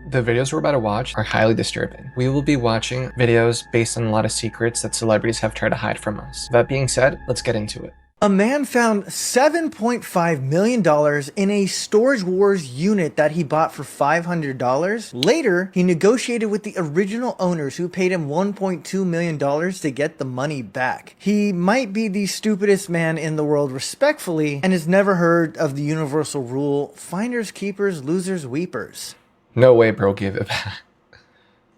The videos we're about to watch are highly disturbing. We will be watching videos based on a lot of secrets that celebrities have tried to hide from us. That being said, let's get into it. A man found $7.5 million in a Storage Wars unit that he bought for $500. Later, he negotiated with the original owners who paid him $1.2 million to get the money back. He might be the stupidest man in the world respectfully and has never heard of the universal rule, finders keepers, losers weepers. No way, bro, give it back.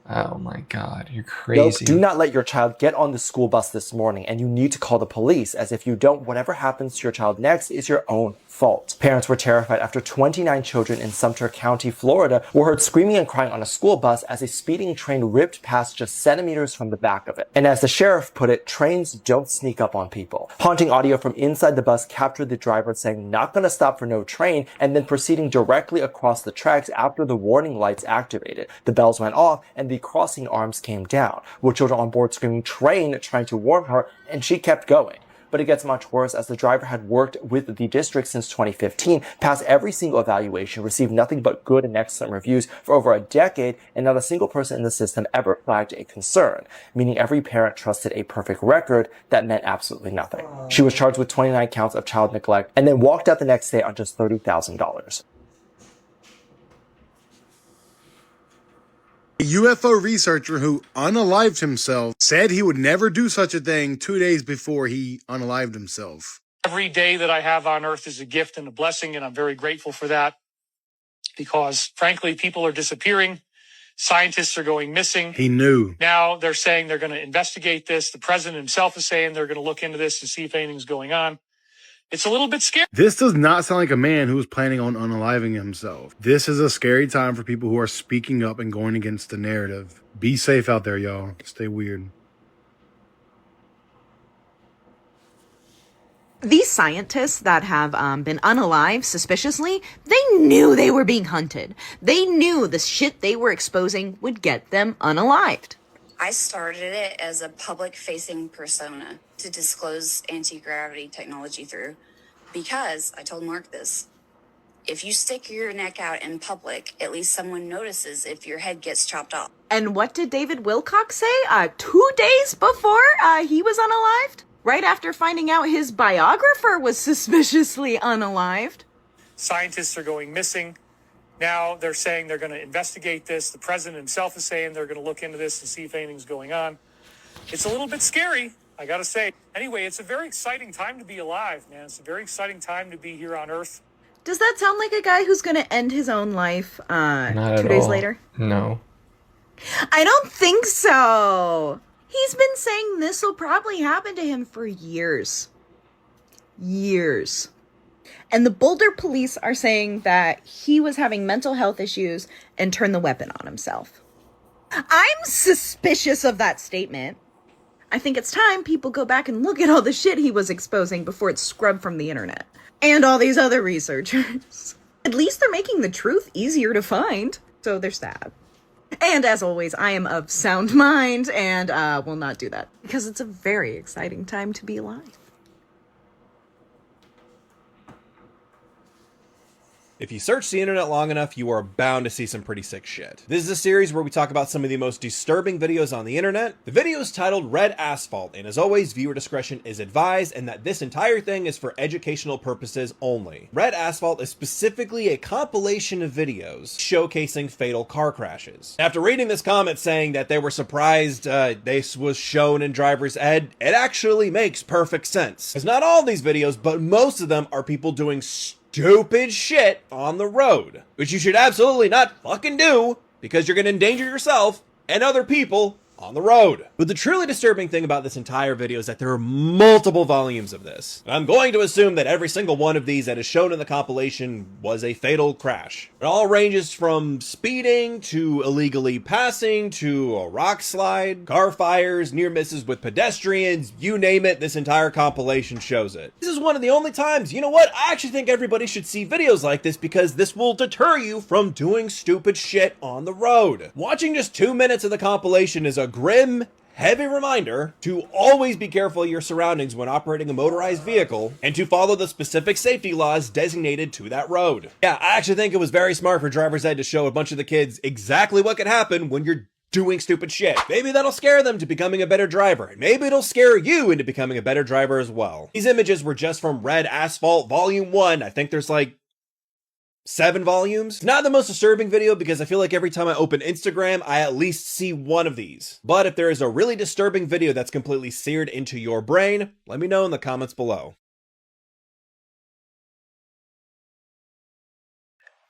Oh my God, you're crazy. Do not let your child get on the school bus this morning, and you need to call the police, as if you don't, whatever happens to your child next is your own fault. Parents were terrified after 29 children in Sumter County, Florida were heard screaming and crying on a school bus as a speeding train ripped past just centimeters from the back of it. And as the sheriff put it, trains don't sneak up on people. Haunting audio from inside the bus captured the driver saying, "Not gonna stop for no train," and then proceeding directly across the tracks after the warning lights activated. The bells went off and the crossing arms came down, with children on board screaming "train," trying to warn her, and she kept going. But it gets much worse, as the driver had worked with the district since 2015, passed every single evaluation, received nothing but good and excellent reviews for over a decade, and not a single person in the system ever flagged a concern, meaning every parent trusted a perfect record that meant absolutely nothing. She was charged with 29 counts of child neglect and then walked out the next day on just $30,000. A UFO researcher who unalived himself said he would never do such a thing 2 days before he unalived himself. Every day that I have on Earth is a gift and a blessing, and I'm very grateful for that because, frankly, people are disappearing. Scientists are going missing. He knew. Now they're saying they're going to investigate this. The president himself is saying they're going to look into this to see if anything's going on. It's a little bit scary. This does not sound like a man who was planning on unaliving himself. This is a scary time for people who are speaking up and going against the narrative. Be safe out there, y'all. Stay weird. These scientists that have been unalived suspiciously, they knew they were being hunted. They knew the shit they were exposing would get them unalived. I started it as a public-facing persona to disclose anti-gravity technology through, because I told Mark this. If you stick your neck out in public, at least someone notices if your head gets chopped off. And what did David Wilcox say 2 days before he was unalived? Right after finding out his biographer was suspiciously unalived. Scientists are going missing. Now they're saying they're going to investigate this. The president himself is saying they're going to look into this to see if anything's going on. It's a little bit scary, I got to say. Anyway, it's a very exciting time to be alive, man. It's a very exciting time to be here on Earth. Does that sound like a guy who's going to end his own life Not 2 days all. later? No. I don't think so. He's been saying this will probably happen to him for years. Years. And the Boulder police are saying that he was having mental health issues and turned the weapon on himself. I'm suspicious of that statement. I think it's time people go back and look at all the shit he was exposing before it's scrubbed from the internet. And all these other researchers. At least they're making the truth easier to find. So there's that. And as always, I am of sound mind and will not do that. Because it's a very exciting time to be alive. If you search the internet long enough, you are bound to see some pretty sick shit. This is a series where we talk about some of the most disturbing videos on the internet. The video is titled Red Asphalt, and as always, viewer discretion is advised, and that this entire thing is for educational purposes only. Red Asphalt is specifically a compilation of videos showcasing fatal car crashes. After reading this comment saying that they were surprised this was shown in driver's ed, it actually makes perfect sense. Because not all of these videos, but most of them are people doing stupid shit on the road, which you should absolutely not fucking do because you're going to endanger yourself and other people on the road. But the truly disturbing thing about this entire video is that there are multiple volumes of this. And I'm going to assume that every single one of these that is shown in the compilation was a fatal crash. It all ranges from speeding to illegally passing to a rock slide, car fires, near misses with pedestrians, you name it, this entire compilation shows it. This is one of the only times, you know what, I actually think everybody should see videos like this because this will deter you from doing stupid shit on the road. Watching just 2 minutes of the compilation is a grim, heavy reminder to always be careful of your surroundings when operating a motorized vehicle and to follow the specific safety laws designated to that road. Yeah, I actually think it was very smart for driver's ed to show a bunch of the kids exactly what could happen when you're doing stupid shit. Maybe that'll scare them to becoming a better driver, and maybe it'll scare you into becoming a better driver as well. These images were just from Red Asphalt Volume 1. I think there's like 7 volumes. Not the most disturbing video because I feel like every time I open Instagram, I at least see one of these. But if there is a really disturbing video that's completely seared into your brain, let me know in the comments below.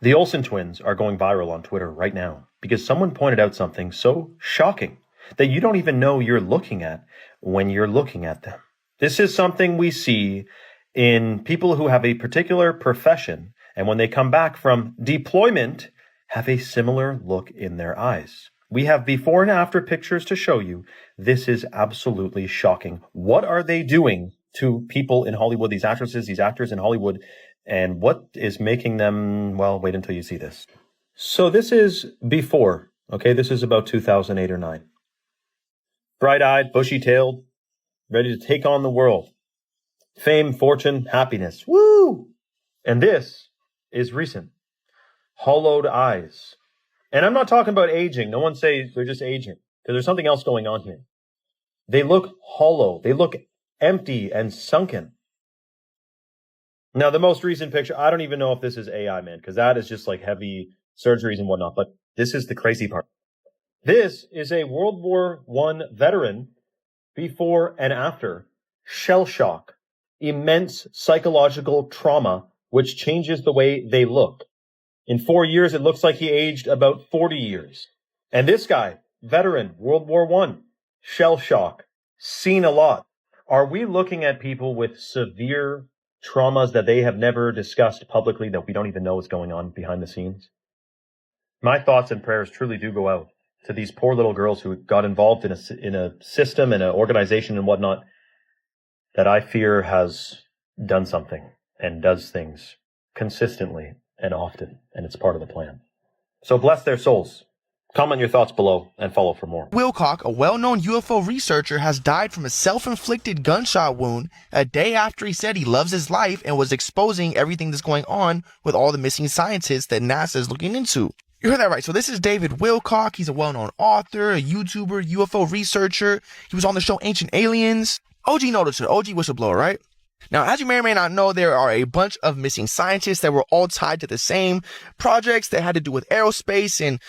The Olsen twins are going viral on Twitter right now because someone pointed out something so shocking that you don't even know you're looking at when you're looking at them. This is something we see in people who have a particular profession, and when they come back from deployment, have a similar look in their eyes. We have before and after pictures to show you. This is absolutely shocking. What are they doing to people in Hollywood, these actresses, these actors in Hollywood? And what is making them, well, wait until you see this. So this is before, okay? This is about 2008 or 9. Bright-eyed, bushy-tailed, ready to take on the world. Fame, fortune, happiness. Woo! And this is recent. Hollowed eyes. And I'm not talking about aging. No one says they're just aging, because there's something else going on here. They look hollow. They look empty and sunken. Now, the most recent picture, I don't even know if this is AI, man, because that is just like heavy surgeries and whatnot. But this is the crazy part. This is a World War I veteran before and after. Shell shock. Immense psychological trauma, which changes the way they look. In 4 years, it looks like he aged about 40 years. And this guy, veteran, World War I, shell shock, seen a lot. Are we looking at people with severe traumas that they have never discussed publicly, that we don't even know is going on behind the scenes? My thoughts and prayers truly do go out to these poor little girls who got involved in a system and an organization and whatnot that I fear has done something and does things consistently and often, and it's part of the plan. So bless their souls. Comment your thoughts below and follow for more. Wilcock, a well-known UFO researcher, has died from a self-inflicted gunshot wound a day after he said he loves his life and was exposing everything that's going on with all the missing scientists that NASA is looking into. You heard that right. So this is David Wilcock. He's a well-known author, a YouTuber, UFO researcher. He was on the show Ancient Aliens. OG noticer, OG whistleblower, right? Now, as you may or may not know, there are a bunch of missing scientists that were all tied to the same projects that had to do with aerospace and,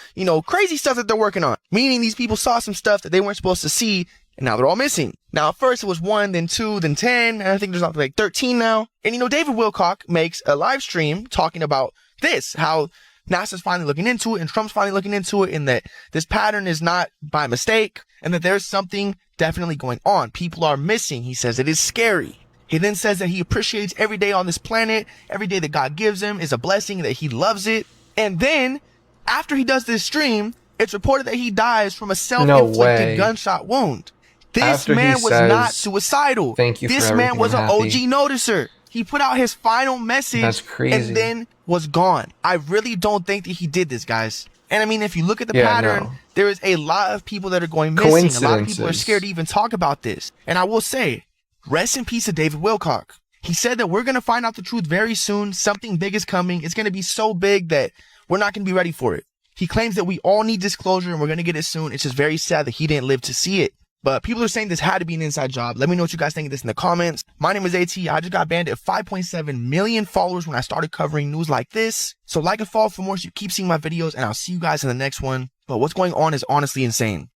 crazy stuff that they're working on. Meaning these people saw some stuff that they weren't supposed to see, and now they're all missing. Now, at first it was 1, then 2, then 10, and I think there's up to like 13 now. And, David Wilcock makes a live stream talking about this, how NASA's finally looking into it, and Trump's finally looking into it, and that this pattern is not by mistake, and that there's something definitely going on. People are missing. He says it is scary. He then says that he appreciates every day on this planet. Every day that God gives him is a blessing, that he loves it. And then, after he does this stream, it's reported that he dies from a self-inflicted gunshot wound. This man was not suicidal. Thank you. This man was an OG noticer. He put out his final message. That's crazy. And then was gone. I really don't think that he did this, guys. And I mean, if you look at the pattern, there is a lot of people that are going missing. A lot of people are scared to even talk about this. And I will say, rest in peace to David Wilcock. He said that we're going to find out the truth very soon. Something big is coming. It's going to be so big that we're not going to be ready for it. He claims that we all need disclosure and we're going to get it soon. It's just very sad that he didn't live to see it. But people are saying this had to be an inside job. Let me know what you guys think of this in the comments. My name is AT. I just got banned at 5.7 million followers when I started covering news like this. So like and follow for more so you keep seeing my videos, and I'll see you guys in the next one. But what's going on is honestly insane.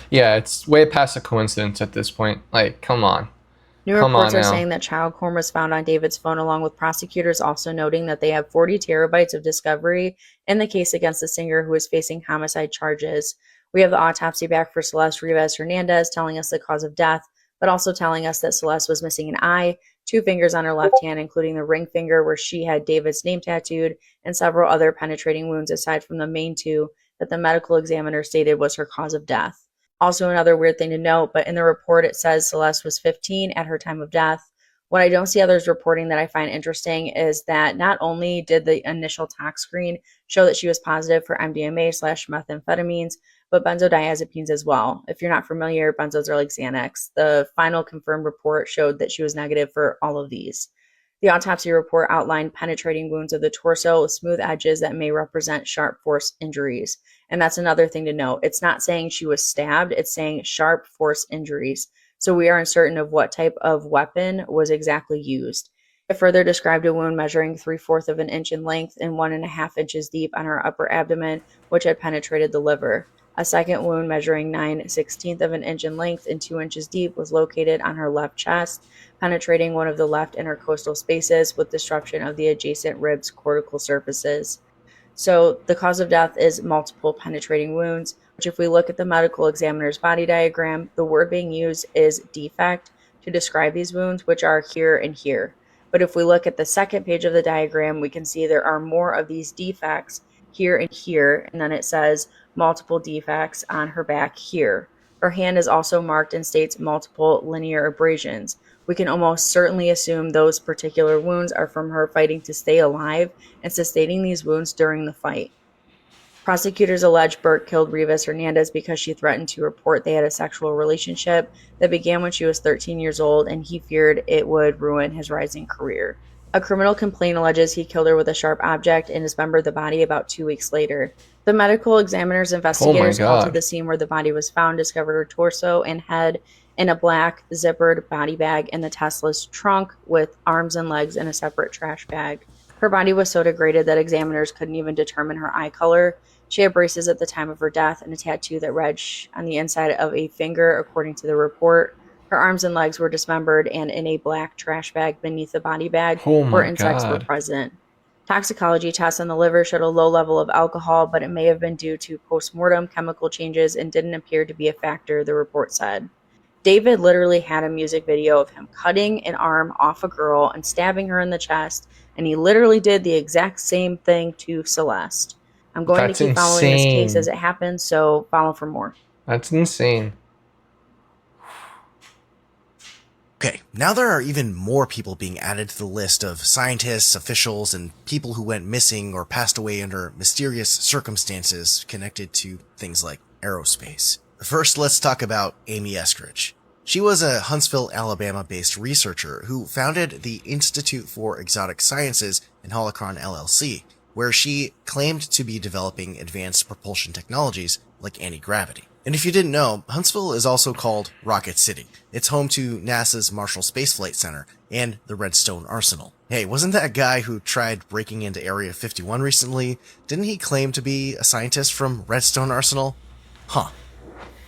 Yeah, it's way past a coincidence at this point. Like, come on. New reports are saying that child porn was found on David's phone, along with prosecutors also noting that they have 40 terabytes of discovery in the case against the singer who is facing homicide charges. We have the autopsy back for Celeste Rivas Hernandez telling us the cause of death, but also telling us that Celeste was missing an eye, 2 fingers on her left hand, including the ring finger where she had David's name tattooed, and several other penetrating wounds aside from the main 2 that the medical examiner stated was her cause of death. Also, another weird thing to note, but in the report it says Celeste was 15 at her time of death. What I don't see others reporting that I find interesting is that not only did the initial tox screen show that she was positive for MDMA/methamphetamines, but benzodiazepines as well. If you're not familiar, benzos are like Xanax. The final confirmed report showed that she was negative for all of these. The autopsy report outlined penetrating wounds of the torso with smooth edges that may represent sharp force injuries. And that's another thing to note. It's not saying she was stabbed, it's saying sharp force injuries. So we are uncertain of what type of weapon was exactly used. It further described a wound measuring 3/4 of an inch in length and 1.5 inches deep on her upper abdomen, which had penetrated the liver. A second wound measuring 9/16 of an inch in length and 2 inches deep was located on her left chest, penetrating one of the left intercostal spaces with disruption of the adjacent ribs' cortical surfaces. So the cause of death is multiple penetrating wounds, which if we look at the medical examiner's body diagram, the word being used is defect to describe these wounds, which are here and here. But if we look at the second page of the diagram, we can see there are more of these defects here and here, and then it says multiple defects on her back here. Her hand is also marked and states multiple linear abrasions. We can almost certainly assume those particular wounds are from her fighting to stay alive and sustaining these wounds during the fight. Prosecutors allege Burke killed Rivas Hernandez because she threatened to report they had a sexual relationship that began when she was 13 years old, and he feared it would ruin his rising career. A criminal complaint alleges he killed her with a sharp object and dismembered the body about 2 weeks later. The medical examiner's investigators called to the scene where the body was found, discovered her torso and head in a black zippered body bag in the Tesla's trunk with arms and legs in a separate trash bag. Her body was so degraded that examiners couldn't even determine her eye color. She had braces at the time of her death and a tattoo that read on the inside of a finger, according to the report. Her arms and legs were dismembered, and in a black trash bag beneath the body bag where insects were present. Toxicology tests on the liver showed a low level of alcohol, but it may have been due to post-mortem chemical changes and didn't appear to be a factor, the report said. David literally had a music video of him cutting an arm off a girl and stabbing her in the chest, and he literally did the exact same thing to Celeste. I'm going to keep following this case as it happens, so follow for more. That's insane. Okay, now there are even more people being added to the list of scientists, officials, and people who went missing or passed away under mysterious circumstances connected to things like aerospace. First, let's talk about Amy Eskridge. She was a Huntsville, Alabama-based researcher who founded the Institute for Exotic Sciences in Holocron LLC, where she claimed to be developing advanced propulsion technologies like anti-gravity. And if you didn't know, Huntsville is also called Rocket City. It's home to NASA's Marshall Space Flight Center and the Redstone Arsenal. Hey, wasn't that guy who tried breaking into Area 51 recently? Didn't he claim to be a scientist from Redstone Arsenal? Huh.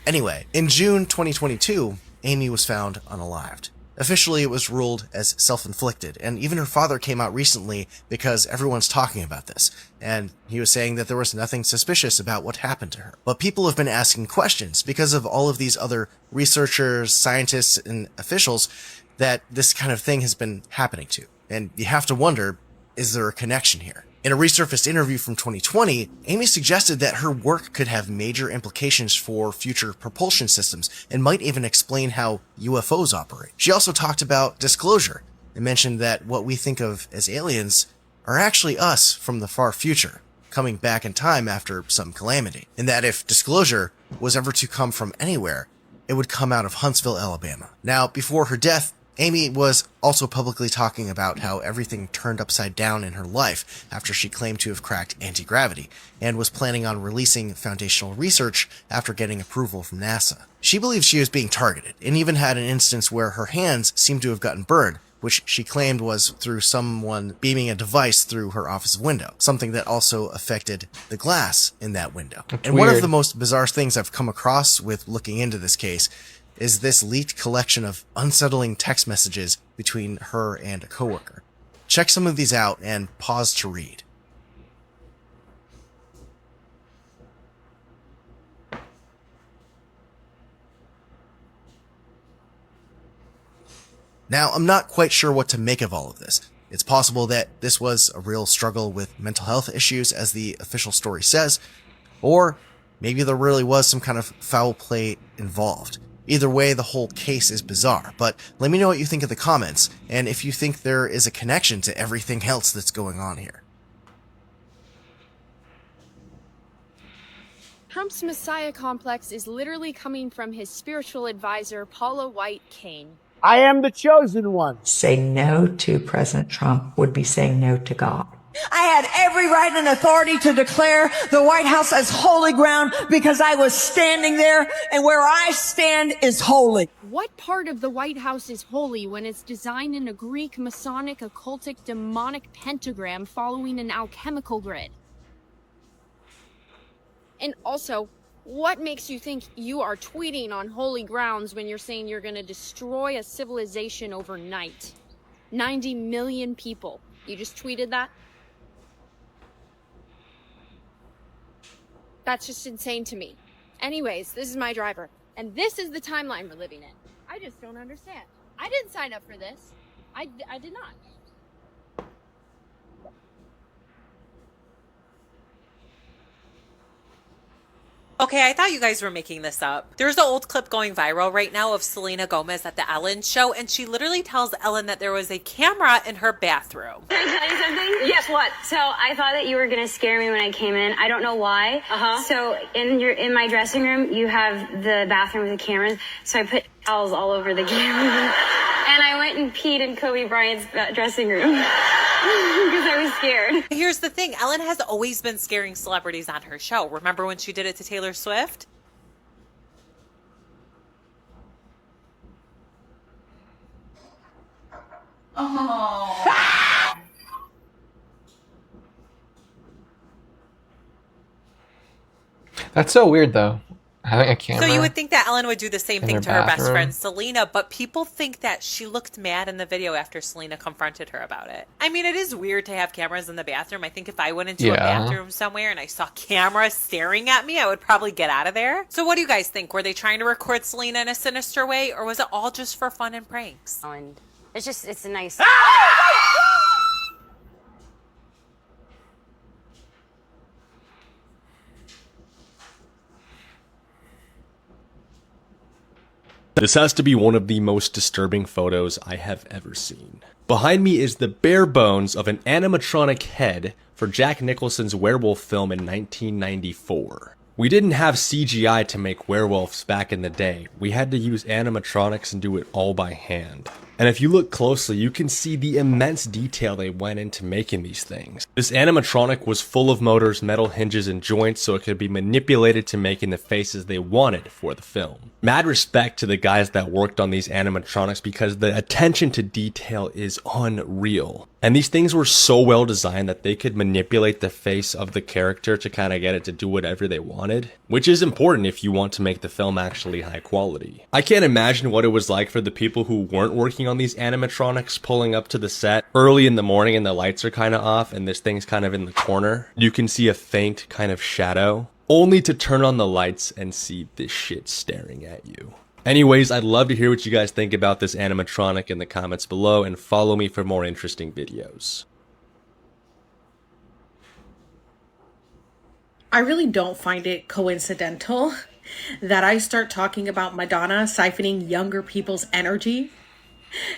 Anyway, in June 2022, Amy was found unalived. Officially, it was ruled as self-inflicted, and even her father came out recently because everyone's talking about this, and he was saying that there was nothing suspicious about what happened to her. But people have been asking questions because of all of these other researchers, scientists, and officials that this kind of thing has been happening to. And you have to wonder, is there a connection here? In a resurfaced interview from 2020, Amy suggested that her work could have major implications for future propulsion systems and might even explain how UFOs operate. She also talked about disclosure and mentioned that what we think of as aliens are actually us from the far future, coming back in time after some calamity, and that if disclosure was ever to come from anywhere, it would come out of Huntsville, Alabama. Now, before her death, Amy was also publicly talking about how everything turned upside down in her life after she claimed to have cracked anti-gravity, and was planning on releasing foundational research after getting approval from NASA. She believed she was being targeted, and even had an instance where her hands seemed to have gotten burned, which she claimed was through someone beaming a device through her office window, something that also affected the glass in that window. And one of the most bizarre things I've come across with looking into this case is this leaked collection of unsettling text messages between her and a coworker. Check some of these out and pause to read. Now, I'm not quite sure what to make of all of this. It's possible that this was a real struggle with mental health issues, as the official story says, or maybe there really was some kind of foul play involved. Either way, the whole case is bizarre, but let me know what you think in the comments, and if you think there is a connection to everything else that's going on here. Hi, Trump's Messiah complex is literally coming from his spiritual advisor, Paula White Kane. I am the chosen one. Saying no to President Trump would be saying no to God. I had every right and authority to declare the White House as holy ground because I was standing there, and where I stand is holy. What part of the White House is holy when it's designed in a Greek, Masonic, occultic, demonic pentagram following an alchemical grid? And also, what makes you think you are tweeting on holy grounds when you're saying you're going to destroy a civilization overnight? 90 million people. You just tweeted that? That's just insane to me. Anyways, this is my driver, and this is the timeline we're living in. I just don't understand. I didn't sign up for this. I did not. Okay, I thought you guys were making this up. There's an old clip going viral right now of Selena Gomez at the Ellen show, and she literally tells Ellen that there was a camera in her bathroom. Can I tell you something? Yes, what? So I thought that you were gonna scare me when I came in. I don't know why. So in my dressing room, you have the bathroom with the cameras. So I put towels all over the camera, and I went and peed in Kobe Bryant's dressing room. Because I was scared. Here's the thing. Ellen has always been scaring celebrities on her show. Remember when she did it to Taylor Swift? Oh. That's so weird, though. Having a camera. So you would think that Ellen would do the same in thing her to her best bathroom. friend Selena, but people think that she looked mad in the video after Selena confronted her about it. I mean, it is weird to have cameras in the bathroom. I think if I went into a bathroom somewhere and I saw cameras staring at me, I would probably get out of there. So what do you guys think? Were they trying to record Selena in a sinister way, or was it all just for fun and pranks? And it's a nice. This has to be one of the most disturbing photos I have ever seen. Behind me is the bare bones of an animatronic head for Jack Nicholson's werewolf film in 1994. We didn't have CGI to make werewolves back in the day. We had to use animatronics and do it all by hand. And if you look closely, you can see the immense detail they went into making these things. This animatronic was full of motors, metal hinges, and joints so it could be manipulated to making the faces they wanted for the film. Mad respect to the guys that worked on these animatronics because the attention to detail is unreal. And these things were so well designed that they could manipulate the face of the character to kind of get it to do whatever they wanted, which is important if you want to make the film actually high quality. I can't imagine what it was like for the people who weren't working on these animatronics pulling up to the set early in the morning and the lights are kind of off and this thing's kind of in the corner. You can see a faint kind of shadow, only to turn on the lights and see this shit staring at you. Anyways, I'd love to hear what you guys think about this animatronic in the comments below, and follow me for more interesting videos. I really don't find it coincidental that I start talking about Madonna siphoning younger people's energy,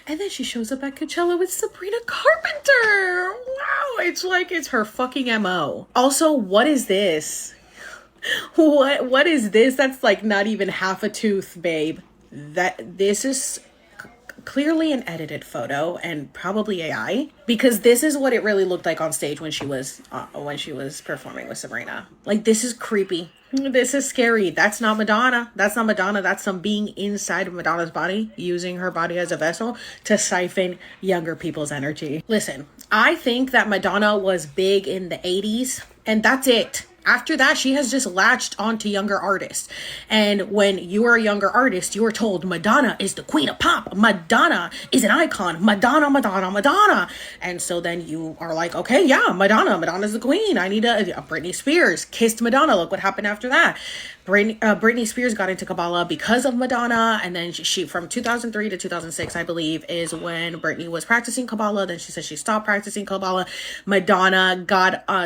and then she shows up at Coachella with Sabrina Carpenter. Wow, it's like it's her fucking MO. Also, what is this? What is this? That's like not even half a tooth, babe. This is clearly an edited photo and probably AI, because this is what it really looked like on stage when she was performing with Sabrina. Like, this is creepy. This is scary. That's not Madonna. That's not Madonna. That's some being inside of Madonna's body, using her body as a vessel to siphon younger people's energy. Listen, I think that Madonna was big in the 80s, and that's it. After that, she has just latched onto younger artists. And when you are a younger artist, you are told Madonna is the queen of pop. Madonna is an icon. Madonna, Madonna, Madonna. And so then you are like, okay, yeah, Madonna's the queen. I need a Britney Spears kissed Madonna. Look what happened after that. Britney Spears got into Kabbalah because of Madonna, and then she from 2003 to 2006, I believe, is when Britney was practicing Kabbalah. Then she said she stopped practicing Kabbalah. Madonna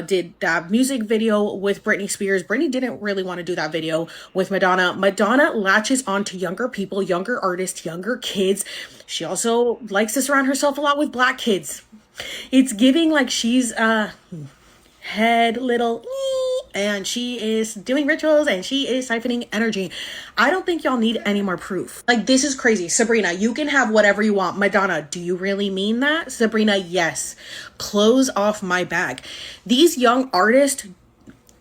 did that music video with Britney Spears. Britney didn't really want to do that video with Madonna. Madonna latches onto younger people, younger artists, younger kids. She also likes to surround herself a lot with black kids. It's giving like she's head little and she is doing rituals and she is siphoning energy. I don't think y'all need any more proof. Like, this is crazy. Sabrina, you can have whatever you want. Madonna, do you really mean that? Sabrina, yes. Close off my bag. These young artists,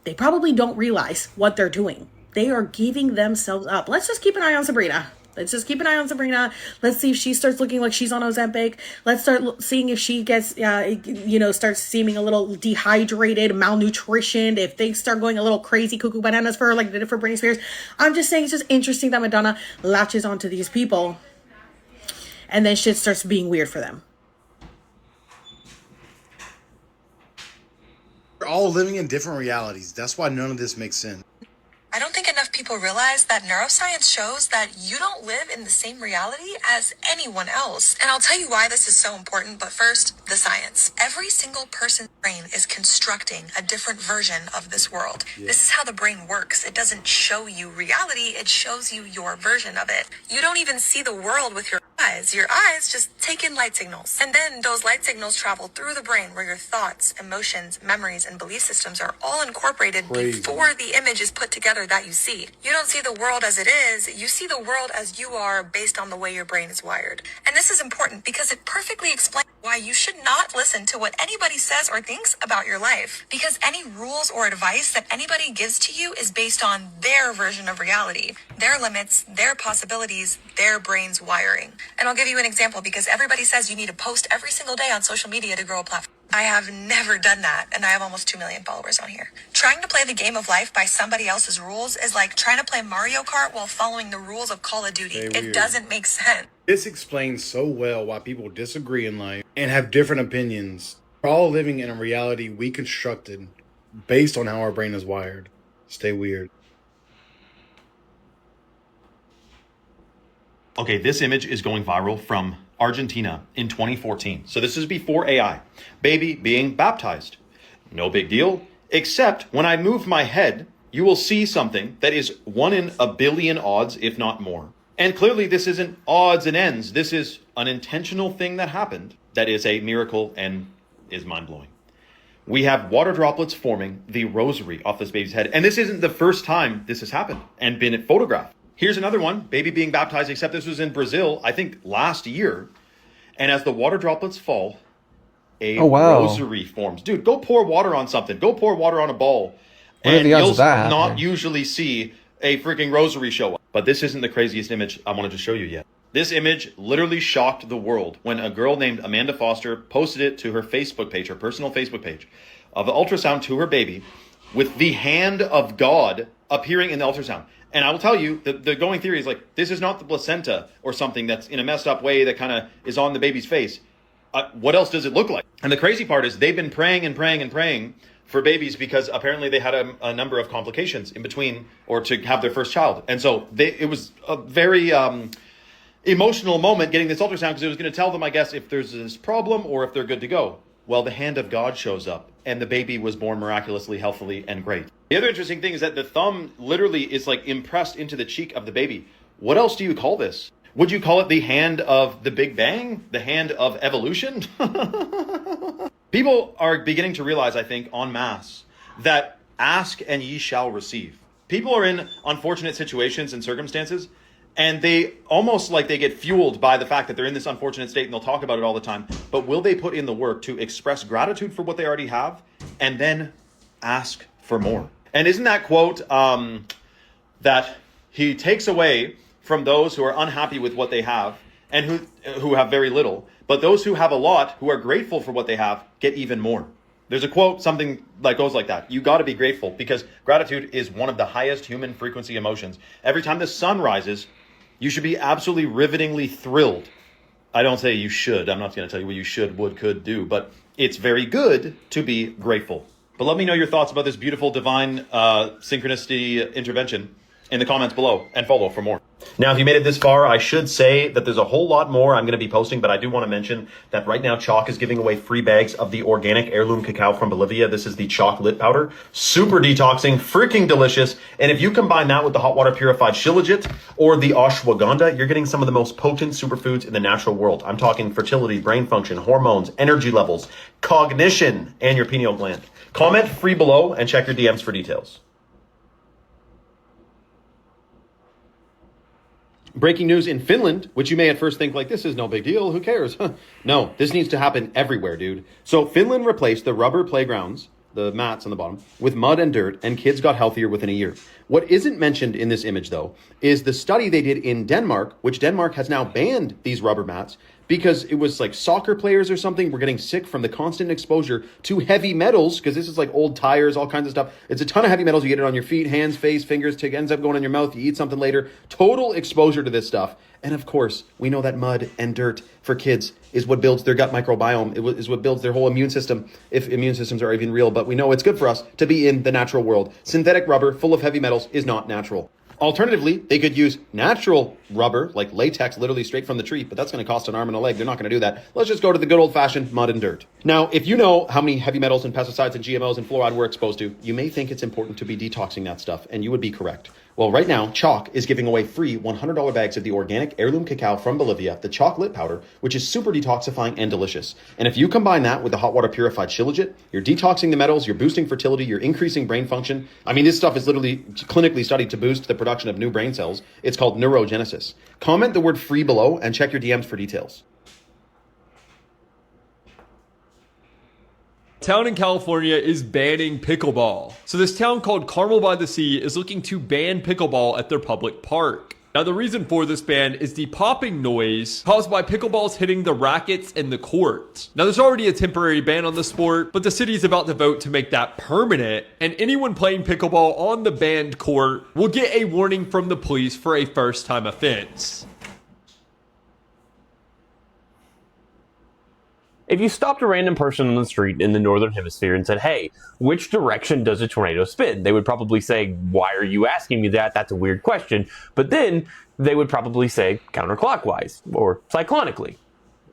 they probably don't realize what they're doing. They are giving themselves up. Let's just keep an eye on Sabrina. Let's just keep an eye on Sabrina. Let's see if she starts looking like she's on Ozempic. Let's start seeing if she gets, starts seeming a little dehydrated, malnutritioned, if things start going a little crazy, cuckoo bananas for her, like they did for Britney Spears. I'm just saying it's just interesting that Madonna latches onto these people and then shit starts being weird for them. We're all living in different realities. That's why none of this makes sense. I don't think enough people realize that neuroscience shows that you don't live in the same reality as anyone else. And I'll tell you why this is so important, but first, the science. Every single person's brain is constructing a different version of this world. Yeah. This is how the brain works. It doesn't show you reality, it shows you your version of it. You don't even see the world with your eyes. Your eyes just take in light signals. And then those light signals travel through the brain where your thoughts, emotions, memories, and belief systems are all incorporated before the image is put together that you see. You don't see the world as it is, you see the world as you are based on the way your brain is wired. And this is important because it perfectly explains why you should not listen to what anybody says or thinks about your life. Because any rules or advice that anybody gives to you is based on their version of reality, their limits, their possibilities, their brain's wiring. And I'll give you an example because everybody says you need to post every single day on social media to grow a platform. I have never done that, and I have almost 2 million followers on here. Trying to play the game of life by somebody else's rules is like trying to play Mario Kart while following the rules of Call of Duty. It doesn't make sense. This explains so well why people disagree in life and have different opinions. We're all living in a reality we constructed based on how our brain is wired. Stay weird. Okay, this image is going viral from Argentina in 2014. So this is before AI. Baby being baptized. No big deal, except when I move my head, you will see something that is 1 in a billion odds, if not more. And clearly this isn't odds and ends. This is an intentional thing that happened that is a miracle and is mind-blowing. We have water droplets forming the rosary off this baby's head. And this isn't the first time this has happened and been photographed. Here's another one, baby being baptized, except this was in Brazil, I think last year. And as the water droplets fall, a rosary forms. Dude, go pour water on something. Go pour water on a ball. And you'll not usually see a freaking rosary show up. But this isn't the craziest image I wanted to show you yet. This image literally shocked the world when a girl named Amanda Foster posted it to her Facebook page, her personal Facebook page, of an ultrasound to her baby with the hand of God appearing in the ultrasound. And I will tell you, the going theory is like, this is not the placenta or something that's in a messed up way that kind of is on the baby's face. What else does it look like? And the crazy part is they've been praying and praying and praying for babies because apparently they had a number of complications in between or to have their first child. And so it was a very emotional moment getting this ultrasound because it was going to tell them, I guess, if there's this problem or if they're good to go. Well, the hand of God shows up and the baby was born miraculously, healthily, and great. The other interesting thing is that the thumb literally is like impressed into the cheek of the baby. What else do you call this? Would you call it the hand of the Big Bang? The hand of evolution? People are beginning to realize, I think, en masse, that ask and ye shall receive. People are in unfortunate situations and circumstances, and they almost like they get fueled by the fact that they're in this unfortunate state and they'll talk about it all the time. But will they put in the work to express gratitude for what they already have and then ask for more? And isn't that quote that he takes away from those who are unhappy with what they have and who have very little, but those who have a lot, who are grateful for what they have, get even more. There's a quote, something that goes like that. You got to be grateful because gratitude is one of the highest human frequency emotions. Every time the sun rises, you should be absolutely rivetingly thrilled. I don't say you should. I'm not going to tell you what you should, would, could do, but it's very good to be grateful. But let me know your thoughts about this beautiful divine synchronicity intervention in the comments below and follow for more. Now, if you made it this far, I should say that there's a whole lot more I'm going to be posting, but I do want to mention that right now Chalk is giving away free bags of the organic heirloom cacao from Bolivia. This is the Chalk Lit Powder. Super detoxing, freaking delicious. And if you combine that with the hot water purified shilajit or the ashwagandha, you're getting some of the most potent superfoods in the natural world. I'm talking fertility, brain function, hormones, energy levels, cognition, and your pineal gland. Comment free below and check your DMs for details. Breaking news in Finland, which you may at first think like, this is no big deal, who cares? No, this needs to happen everywhere, dude. So Finland replaced the rubber playgrounds, the mats on the bottom, with mud and dirt, and kids got healthier within a year. What isn't mentioned in this image, though, is the study they did in Denmark, which Denmark has now banned these rubber mats because it was like soccer players or something were getting sick from the constant exposure to heavy metals, because this is like old tires, all kinds of stuff. It's a ton of heavy metals. You get it on your feet, hands, face, fingers, ends up going in your mouth. You eat something later. Total exposure to this stuff. And of course, we know that mud and dirt for kids is what builds their gut microbiome. It is what builds their whole immune system, if immune systems are even real. But we know it's good for us to be in the natural world. Synthetic rubber full of heavy metals is not natural. Alternatively, they could use natural rubber, like latex, literally straight from the tree, but that's going to cost an arm and a leg. They're not going to do that. Let's just go to the good old-fashioned mud and dirt. Now, if you know how many heavy metals and pesticides and GMOs and fluoride we're exposed to, you may think it's important to be detoxing that stuff, and you would be correct. Well, right now, Chalk is giving away free $100 bags of the organic heirloom cacao from Bolivia, the chocolate powder, which is super detoxifying and delicious. And if you combine that with the hot water purified shilajit, you're detoxing the metals, you're boosting fertility, you're increasing brain function. I mean, this stuff is literally clinically studied to boost the production of new brain cells. It's called neurogenesis. Comment the word free below and check your DMs for details. Town in California is banning pickleball. So this town called Carmel by the Sea is looking to ban pickleball at their public park. Now the reason for this ban is the popping noise caused by pickleballs hitting the rackets and the court. Now there's already a temporary ban on the sport, but the city is about to vote to make that permanent, and anyone playing pickleball on the banned court will get a warning from the police for a first-time offense. If you stopped a random person on the street in the northern hemisphere and said, hey, which direction does a tornado spin? They would probably say, why are you asking me that? That's a weird question. But then they would probably say counterclockwise or cyclonically.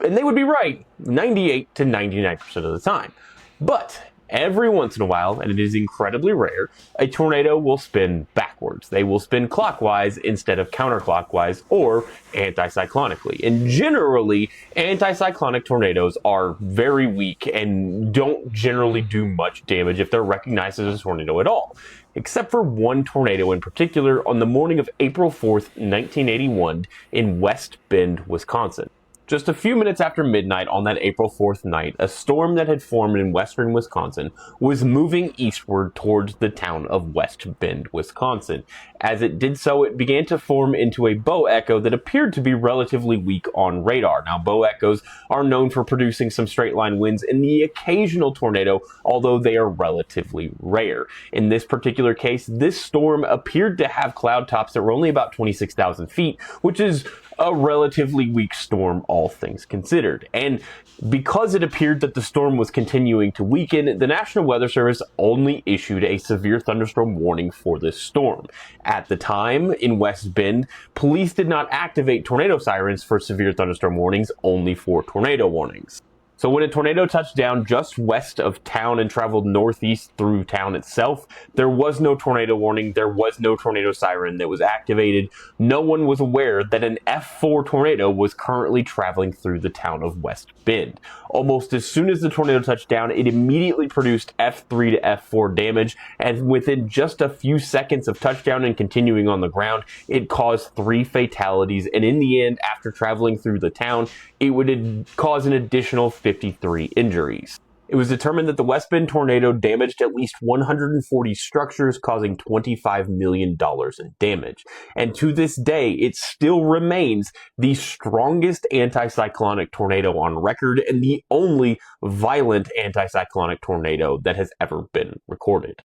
And they would be right 98 to 99% of the time. But every once in a while, and it is incredibly rare, a tornado will spin backwards. They will spin clockwise instead of counterclockwise or anticyclonically. And generally, anticyclonic tornadoes are very weak and don't generally do much damage if they're recognized as a tornado at all. Except for one tornado in particular on the morning of April 4th, 1981 in West Bend, Wisconsin. Just a few minutes after midnight on that April 4th night, a storm that had formed in western Wisconsin was moving eastward towards the town of West Bend, Wisconsin. As it did so, it began to form into a bow echo that appeared to be relatively weak on radar. Now, bow echoes are known for producing some straight line winds and the occasional tornado, although they are relatively rare. In this particular case, this storm appeared to have cloud tops that were only about 26,000 feet, which is a relatively weak storm, all things considered. And because it appeared that the storm was continuing to weaken, the National Weather Service only issued a severe thunderstorm warning for this storm. At the time, in West Bend, police did not activate tornado sirens for severe thunderstorm warnings, only for tornado warnings. So when a tornado touched down just west of town and traveled northeast through town itself, there was no tornado warning, there was no tornado siren that was activated. No one was aware that an F4 tornado was currently traveling through the town of West Bend. Almost as soon as the tornado touched down, it immediately produced F3 to F4 damage, and within just a few seconds of touchdown and continuing on the ground, it caused 3 fatalities, and in the end, after traveling through the town, it would cause an additional 53 injuries. It was determined that the West Bend tornado damaged at least 140 structures, causing $25 million in damage. And to this day, it still remains the strongest anticyclonic tornado on record and the only violent anticyclonic tornado that has ever been recorded.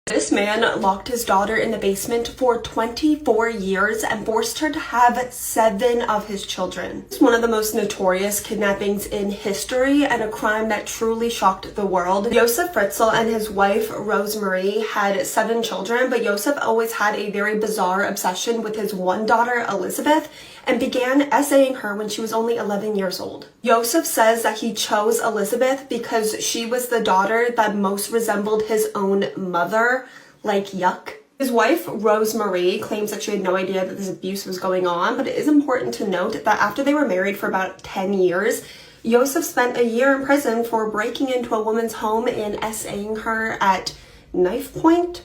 This man locked his daughter in the basement for 24 years and forced her to have 7 of his children. It's one of the most notorious kidnappings in history and a crime that truly shocked the world. Josef Fritzl and his wife Rosemarie had 7 children, but Josef always had a very bizarre obsession with his one daughter, Elizabeth, and began essaying her when she was only 11 years old. Josef says that he chose Elizabeth because she was the daughter that most resembled his own mother. Like, yuck. His wife, Rosemarie, claims that she had no idea that this abuse was going on, but it is important to note that after they were married for about 10 years, Yosef spent a year in prison for breaking into a woman's home and essaying her at knife point.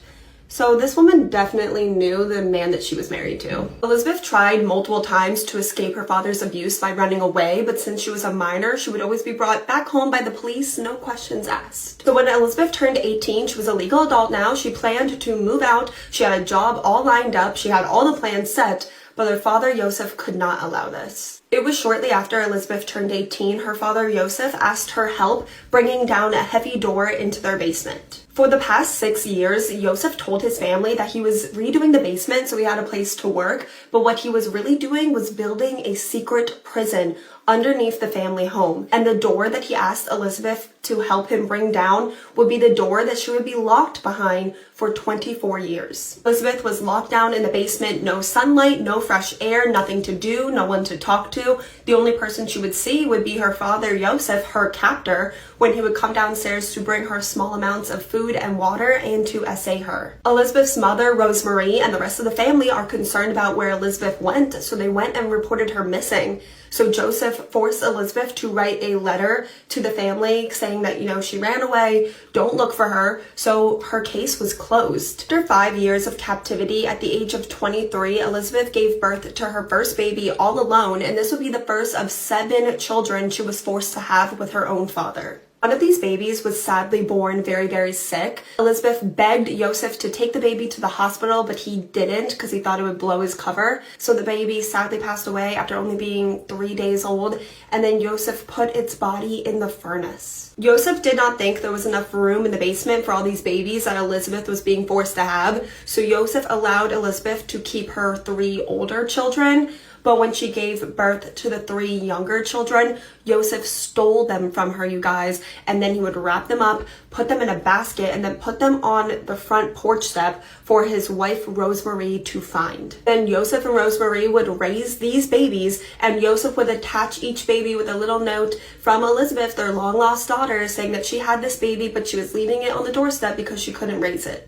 So this woman definitely knew the man that she was married to. Elizabeth tried multiple times to escape her father's abuse by running away, but since she was a minor, she would always be brought back home by the police, no questions asked. So when Elizabeth turned 18, she was a legal adult now. She planned to move out. She had a job all lined up. She had all the plans set, but her father, Yosef, could not allow this. It was shortly after Elizabeth turned 18, her father, Yosef, asked her help bringing down a heavy door into their basement. For the past 6 years, Yosef told his family that he was redoing the basement so he had a place to work, but what he was really doing was building a secret prison underneath the family home. And the door that he asked Elizabeth to help him bring down would be the door that she would be locked behind for 24 years. Elizabeth was locked down in the basement, no sunlight, no fresh air, nothing to do, no one to talk to. The only person she would see would be her father, Yosef, her captor, when he would come downstairs to bring her small amounts of food and water and to essay her. Elizabeth's mother, Rosemary, and the rest of the family are concerned about where Elizabeth went, so they went and reported her missing. So Joseph forced Elizabeth to write a letter to the family saying that, she ran away, don't look for her. So her case was closed. After 5 years of captivity, at the age of 23, Elizabeth gave birth to her first baby all alone, and this would be the first of 7 children she was forced to have with her own father. One of these babies was sadly born very, very sick. Elizabeth begged Yosef to take the baby to the hospital, but he didn't because he thought it would blow his cover. So the baby sadly passed away after only being 3 days old, and then Yosef put its body in the furnace. Yosef did not think there was enough room in the basement for all these babies that Elizabeth was being forced to have, so Yosef allowed Elizabeth to keep her 3 older children. But when she gave birth to the 3 younger children, Yosef stole them from her, you guys, and then he would wrap them up, put them in a basket, and then put them on the front porch step for his wife, Rosemary, to find. Then Yosef and Rosemary would raise these babies, and Yosef would attach each baby with a little note from Elizabeth, their long-lost daughter, saying that she had this baby, but she was leaving it on the doorstep because she couldn't raise it.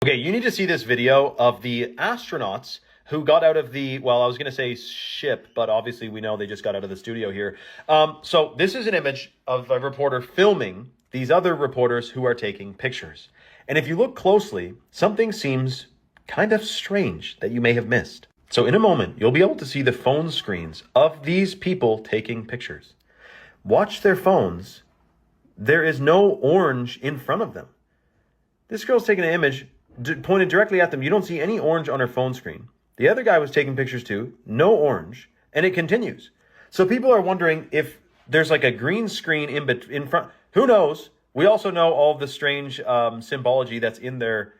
Okay, you need to see this video of the astronauts who got out of the, well, I was going to say ship, but obviously we know they just got out of the studio here. So this is an image of a reporter filming these other reporters who are taking pictures. And if you look closely, something seems kind of strange that you may have missed. So in a moment, you'll be able to see the phone screens of these people taking pictures. Watch their phones. There is no orange in front of them. This girl's taking an image pointed directly at them. You don't see any orange on her phone screen. The other guy was taking pictures too, no orange, and it continues. So people are wondering if there's like a green screen in front. Who knows? We also know all the strange symbology that's in their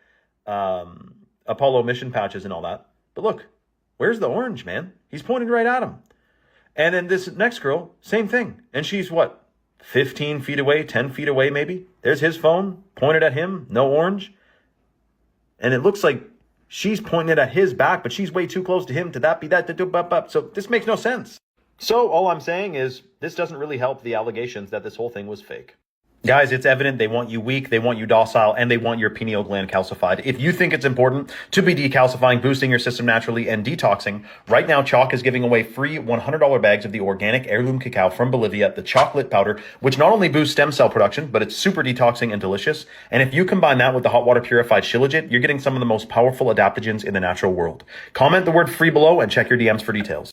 Apollo mission patches and all that. But look, where's the orange, man? He's pointing right at him. And then this next girl, same thing. And she's what, 15 feet away, 10 feet away maybe? There's his phone, pointed at him, no orange. And it looks like she's pointing it at his back, but she's way too close to him to that be that. So this makes no sense. So all I'm saying is this doesn't really help the allegations that this whole thing was fake. Guys, it's evident they want you weak, they want you docile, and they want your pineal gland calcified. If you think it's important to be decalcifying, boosting your system naturally, and detoxing, right now Chalk is giving away free $100 bags of the organic heirloom cacao from Bolivia, the chocolate powder, which not only boosts stem cell production, but it's super detoxing and delicious. And if you combine that with the hot water purified shilajit, you're getting some of the most powerful adaptogens in the natural world. Comment the word free below and check your DMs for details.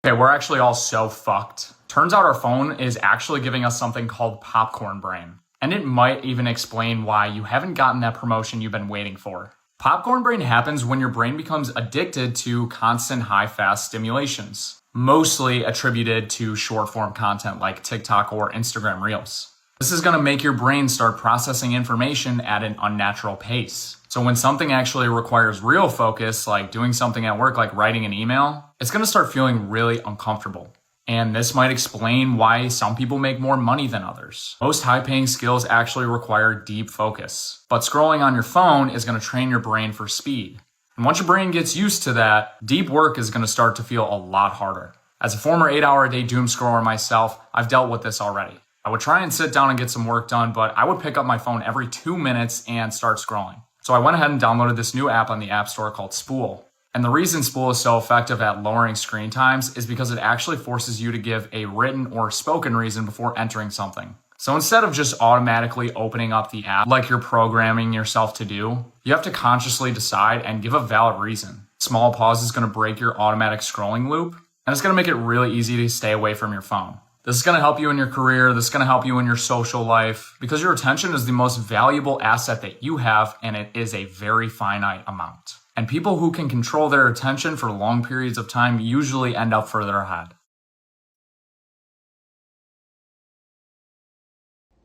Okay, we're actually all so fucked. Turns out our phone is actually giving us something called popcorn brain. And it might even explain why you haven't gotten that promotion you've been waiting for. Popcorn brain happens when your brain becomes addicted to constant high-fast stimulations, mostly attributed to short-form content like TikTok or Instagram Reels. This is going to make your brain start processing information at an unnatural pace. So when something actually requires real focus, like doing something at work, like writing an email, it's going to start feeling really uncomfortable. And this might explain why some people make more money than others. Most high-paying skills actually require deep focus. But scrolling on your phone is going to train your brain for speed. And once your brain gets used to that, deep work is going to start to feel a lot harder. As a former 8-hour-a-day doom scroller myself, I've dealt with this already. I would try and sit down and get some work done, but I would pick up my phone every 2 minutes and start scrolling. So I went ahead and downloaded this new app on the App Store called Spool. And the reason Spool is so effective at lowering screen times is because it actually forces you to give a written or spoken reason before entering something. So instead of just automatically opening up the app like you're programming yourself to do, you have to consciously decide and give a valid reason. Small pause is going to break your automatic scrolling loop, and it's going to make it really easy to stay away from your phone. This is going to help you in your career. This is going to help you in your social life because your attention is the most valuable asset that you have, and it is a very finite amount. And people who can control their attention for long periods of time usually end up further ahead.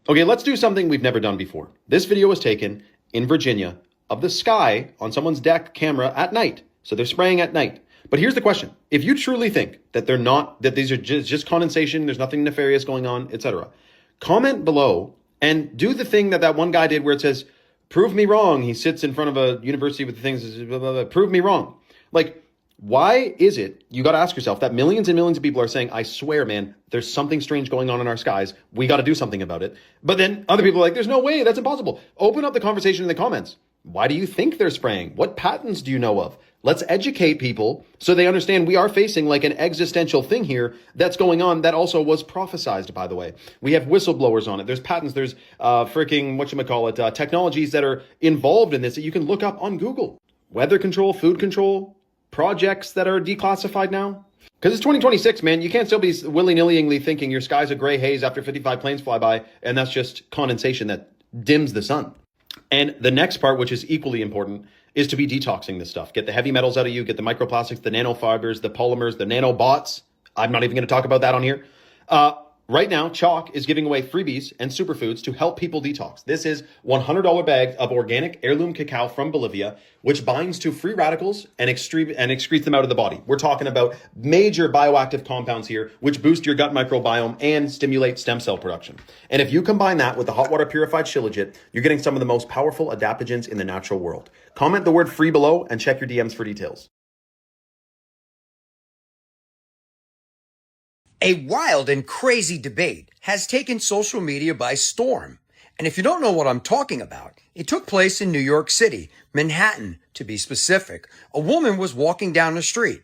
Okay, let's do something we've never done before. This video was taken in Virginia of the sky on someone's deck camera at night. So they're spraying at night. But here's the question. If you truly think that that these are just condensation, there's nothing nefarious going on, etc., comment below and do the thing that one guy did where it says, prove me wrong. He sits in front of a university with the things, blah, blah, blah, prove me wrong. Like, why is it, you got to ask yourself, that millions and millions of people are saying, I swear, man, there's something strange going on in our skies. We got to do something about it. But then other people are like, there's no way, that's impossible. Open up the conversation in the comments. Why do you think they're spraying? What patents do you know of? Let's educate people so they understand we are facing like an existential thing here that's going on that also was prophesized, by the way. We have whistleblowers on it. There's patents. There's technologies that are involved in this that you can look up on Google. Weather control, food control, projects that are declassified now. Because it's 2026, man. You can't still be willy-nilly thinking your sky's a gray haze after 55 planes fly by, and that's just condensation that dims the sun. And the next part, which is equally important, is to be detoxing this stuff. Get the heavy metals out of you, get the microplastics, the nanofibers, the polymers, the nanobots. I'm not even going to talk about that on here. Right now, Chalk is giving away freebies and superfoods to help people detox. This is $100 bag of organic heirloom cacao from Bolivia, which binds to free radicals and excretes them out of the body. We're talking about major bioactive compounds here, which boost your gut microbiome and stimulate stem cell production. And if you combine that with the hot water purified shilajit, you're getting some of the most powerful adaptogens in the natural world. Comment the word free below and check your DMs for details. A wild and crazy debate has taken social media by storm. And if you don't know what I'm talking about, it took place in New York City, Manhattan to be specific. A woman was walking down the street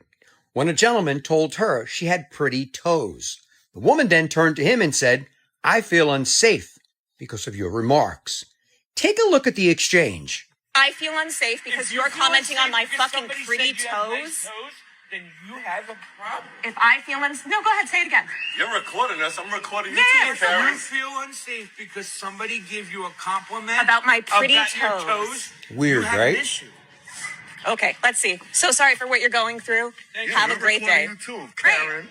when a gentleman told her she had pretty toes. The woman then turned to him and said, I feel unsafe because of your remarks. Take a look at the exchange. I feel unsafe because you're commenting on my fucking pretty toes. Then you have a problem. If I feel unsafe, no, go ahead, say it again. You're recording us. I'm recording you Yeah, too, so Karen. you You feel unsafe because somebody gave you a compliment about my pretty about your toes. Weird, You have right? an issue. Okay, let's see. So sorry for what you're going through. Have a great day. You too, Karen.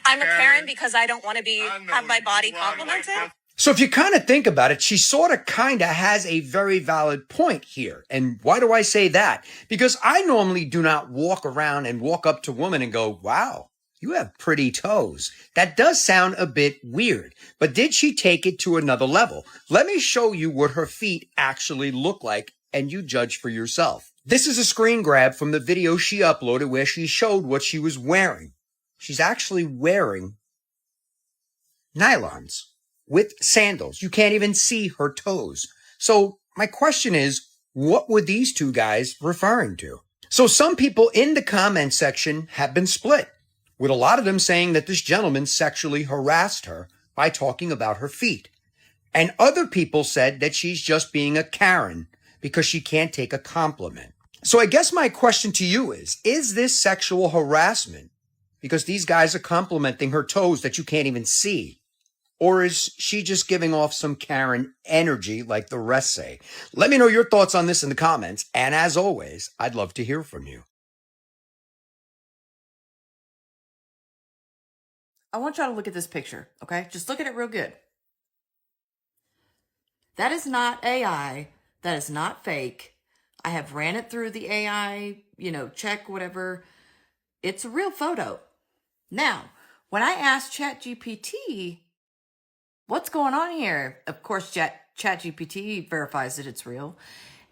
I'm a Karen because I don't want to have my body you are complimented. like So if you kind of think about it, she sort of kind of has a very valid point here. And why do I say that? Because I normally do not walk around and walk up to women and go, wow, you have pretty toes. That does sound a bit weird. But did she take it to another level? Let me show you what her feet actually look like, and you judge for yourself. This is a screen grab from the video she uploaded where she showed what she was wearing. She's actually wearing nylons with sandals. You can't even see her toes. So my question is, what were these two guys referring to? So some people in the comment section have been split, with a lot of them saying that this gentleman sexually harassed her by talking about her feet. And other people said that she's just being a Karen because she can't take a compliment. So I guess my question to you is this sexual harassment because these guys are complimenting her toes that you can't even see? Or is she just giving off some Karen energy like the rest say? Let me know your thoughts on this in the comments. And as always, I'd love to hear from you. I want y'all to look at this picture, okay? Just look at it real good. That is not AI. That is not fake. I have ran it through the AI, check, whatever. It's a real photo. Now, when I asked ChatGPT, what's going on here? Of course, ChatGPT verifies that it's real.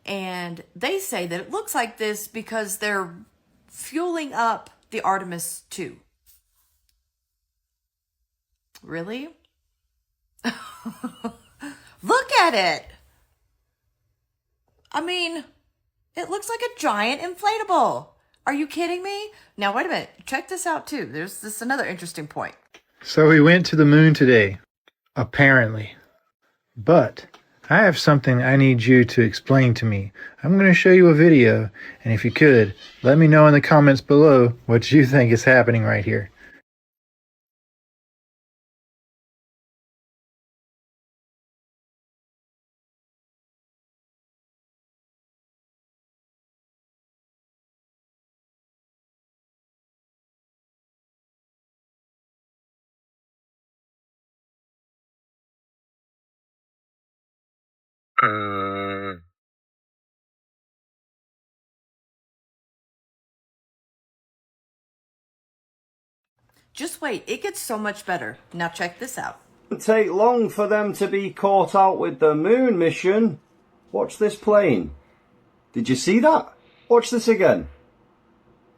And they say that it looks like this because they're fueling up the Artemis 2. Really? Look at it. I mean, it looks like a giant inflatable. Are you kidding me? Now, wait a minute. Check this out, too. There's this another interesting point. So we went to the moon today, apparently. But I have something I need you to explain to me. I'm going to show you a video, and if you could, let me know in the comments below what you think is happening right here. Just wait. It gets so much better. Now check this out. It take long for them to be caught out with the moon mission. Watch this plane. Did you see that? Watch this again.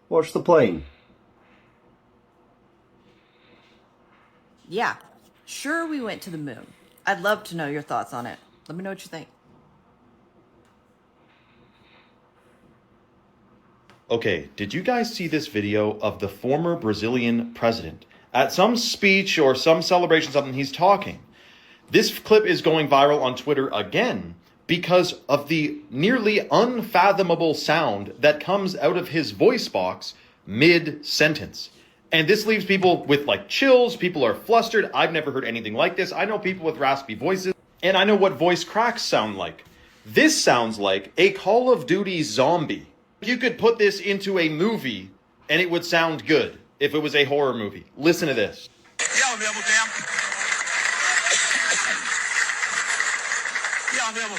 Watch the plane. Yeah, sure we went to the moon. I'd love to know your thoughts on it. Let me know what you think. Okay, did you guys see this video of the former Brazilian president? At some speech or some celebration, something, he's talking. This clip is going viral on Twitter again because of the nearly unfathomable sound that comes out of his voice box mid-sentence. And this leaves people with like chills. People are flustered. I've never heard anything like this. I know people with raspy voices, and I know what voice cracks sound like. This sounds like a Call of Duty zombie. You could put this into a movie and it would sound good if it was a horror movie. Listen to this. E ao mesmo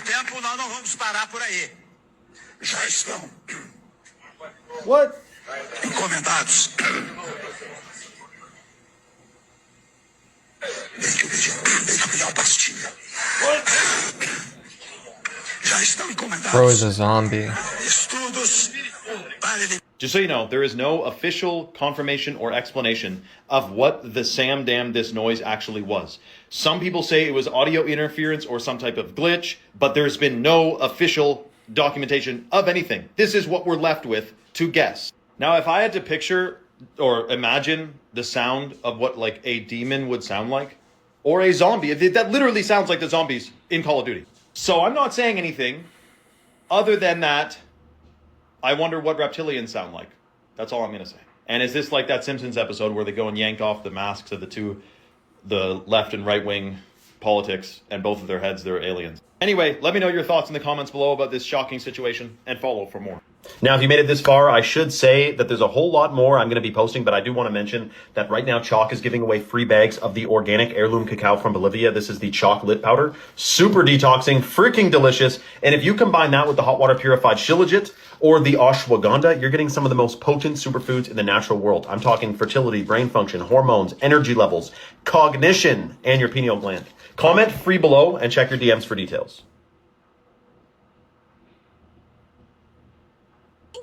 tempo, nós não vamos parar por aí. Já estão. What? Encomendados. Deixa eu pegar uma pastilha. Já estão encomendados. Bro is a zombie. Estudos para Just so you know, there is no official confirmation or explanation of what the Sam Damn This noise actually was. Some people say it was audio interference or some type of glitch, but there's been no official documentation of anything. This is what we're left with to guess. Now, if I had to picture or imagine the sound of what like a demon would sound like, or a zombie, that literally sounds like the zombies in Call of Duty. So I'm not saying anything other than that I wonder what reptilians sound like. That's all I'm going to say. And is this like that Simpsons episode where they go and yank off the masks of the left and right wing politics, and both of their heads, they're aliens? Anyway, let me know your thoughts in the comments below about this shocking situation, and follow for more. Now, if you made it this far, I should say that there's a whole lot more I'm going to be posting, but I do want to mention that right now Chalk is giving away free bags of the organic heirloom cacao from Bolivia. This is the Chalk Lit Powder. Super detoxing, freaking delicious. And if you combine that with the hot water purified shilajit or the ashwagandha, you're getting some of the most potent superfoods in the natural world. I'm talking fertility, brain function, hormones, energy levels, cognition, and your pineal gland. Comment free below and check your DMs for details.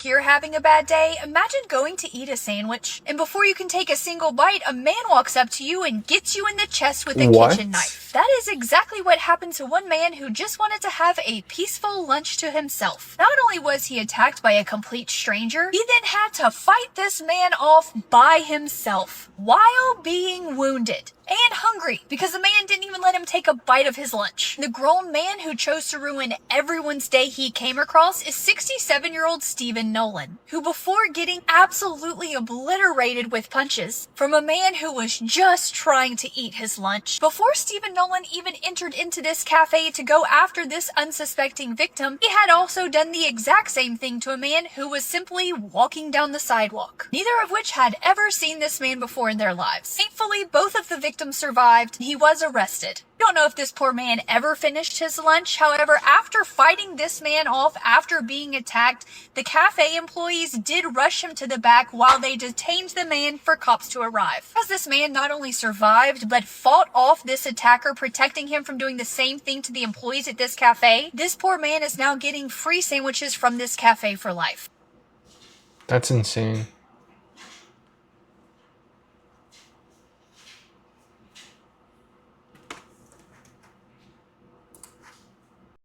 You're having a bad day? Imagine going to eat a sandwich, and before you can take a single bite, a man walks up to you and gets you in the chest with a kitchen knife. That is exactly what happened to one man who just wanted to have a peaceful lunch to himself. Not only was he attacked by a complete stranger, he then had to fight this man off by himself while being wounded and hungry because the man didn't even let him take a bite of his lunch. The grown man who chose to ruin everyone's day he came across is 67-year-old Stephen Nolan, who before getting absolutely obliterated with punches from a man who was just trying to eat his lunch, before Stephen Nolan even entered into this cafe to go after this unsuspecting victim, he had also done the exact same thing to a man who was simply walking down the sidewalk, neither of which had ever seen this man before in their lives. Thankfully, both of the victims survived. He was arrested. I don't know if this poor man ever finished his lunch. However, after fighting this man off after being attacked, the cafe employees did rush him to the back while they detained the man for cops to arrive. As this man not only survived, but fought off this attacker, protecting him from doing the same thing to the employees at this cafe, this poor man is now getting free sandwiches from this cafe for life. That's insane.